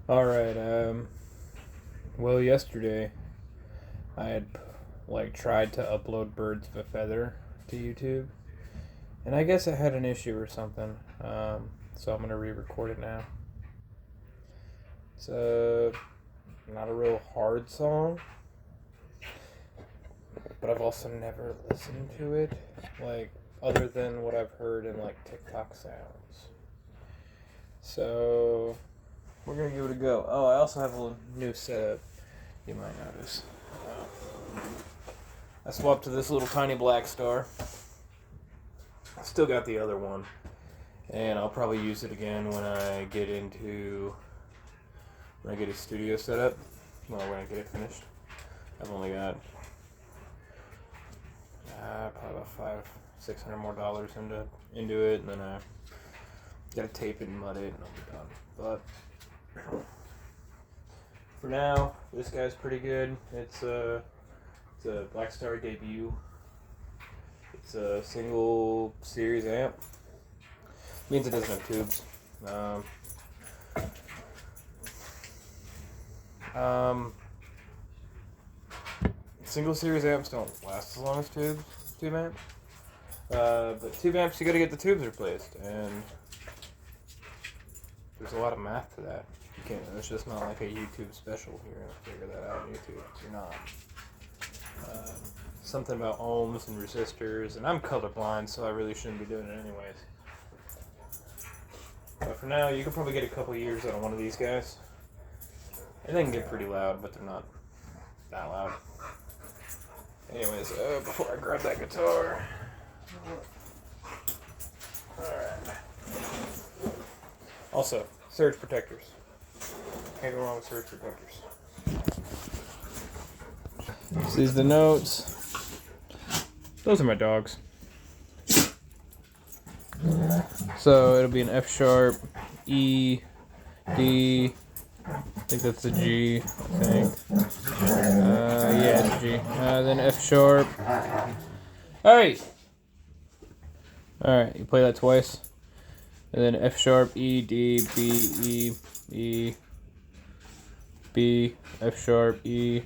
Alright, well, yesterday I had, tried to upload Birds of a Feather to YouTube, and I guess it had an issue or something, so I'm gonna re-record it now. It's, not a real hard song, but I've also never listened to it, other than what I've heard in, TikTok sounds. So, we're gonna give it a go. Oh, I also have a little new setup, you might notice. I swapped to this little tiny black star. Still got the other one, and I'll probably use it again when I get a studio set up. Well, when I get it finished. I've only got probably about $500-600 more into it, and then I gotta tape it and mud it, and I'll be done. But for now, this guy's pretty good. It's a Black Star debut. It's a single series amp. Means it doesn't have tubes. Single series amps don't last as long as tube amps. But tube amps, you gotta get the tubes replaced, and there's a lot of math to that. You can't. It's just not like a YouTube special. You're gonna figure that out on YouTube. You're not. Something about ohms and resistors, and I'm colorblind, so I really shouldn't be doing it anyways. But for now, you can probably get a couple years out of one of these guys. And they can get pretty loud, but they're not that loud. Anyways, before I grab that guitar. Alright. Also, surge protectors. Can't go wrong with surge protectors. These are the notes. Those are my dogs. So it'll be an F sharp, E, D. I think that's a G. I think. Yeah, it's a G. Then F sharp. Alright! Alright, you play that twice. And then F sharp, E, D, B, E, E, B, F sharp, E,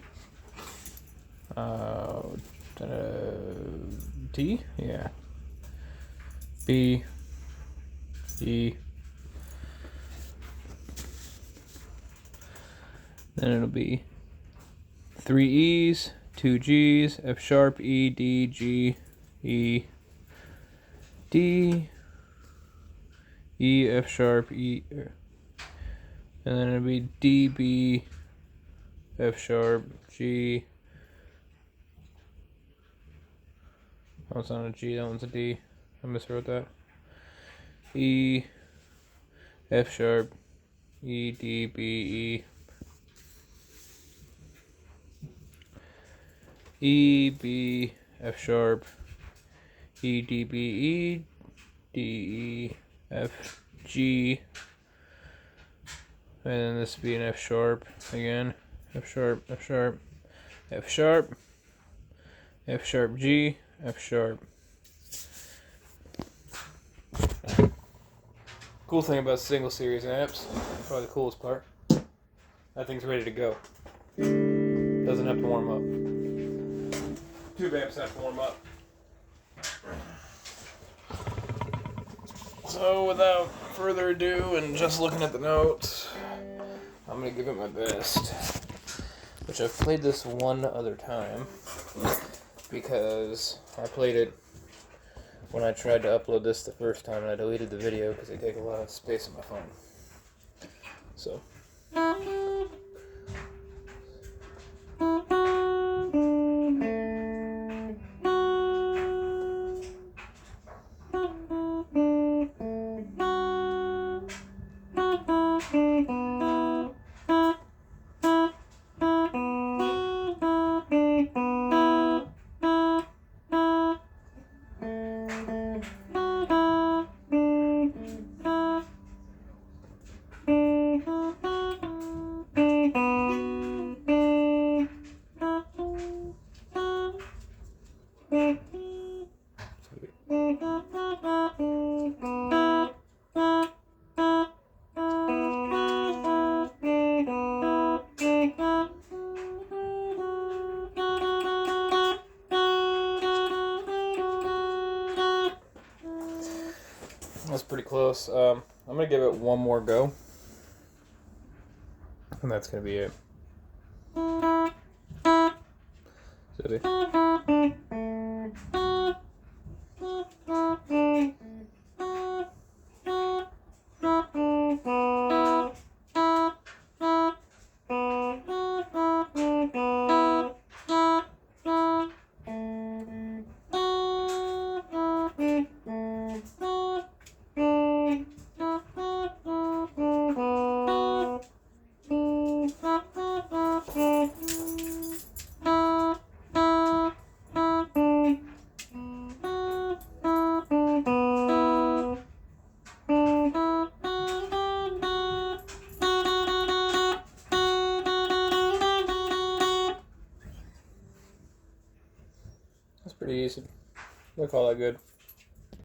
T? Yeah. B, E. Then it'll be 3 E's, 2 G's, F sharp, E, D, G, E, D, E, F sharp, E, and then it'll be D, B, F sharp, G. Oh, it's not a G, that one's a D. I miswrote that. E, F sharp, E, D, B, E. E, B, F sharp, E, D, B, E, D, E, F, G. And then this would be an F sharp again. F sharp, F sharp, F sharp, F sharp, G, F sharp. Cool thing about single series amps, probably the coolest part, that thing's ready to go. Doesn't have to warm up. Tube amps have to warm up. So without further ado and just looking at the notes, I'm gonna give it my best. Which I've played this one other time because I played it when I tried to upload this the first time, and I deleted the video because they take a lot of space on my phone. So. pretty close. I'm gonna give it one more go, and that's gonna be it. Silly. That's pretty easy. I call that good.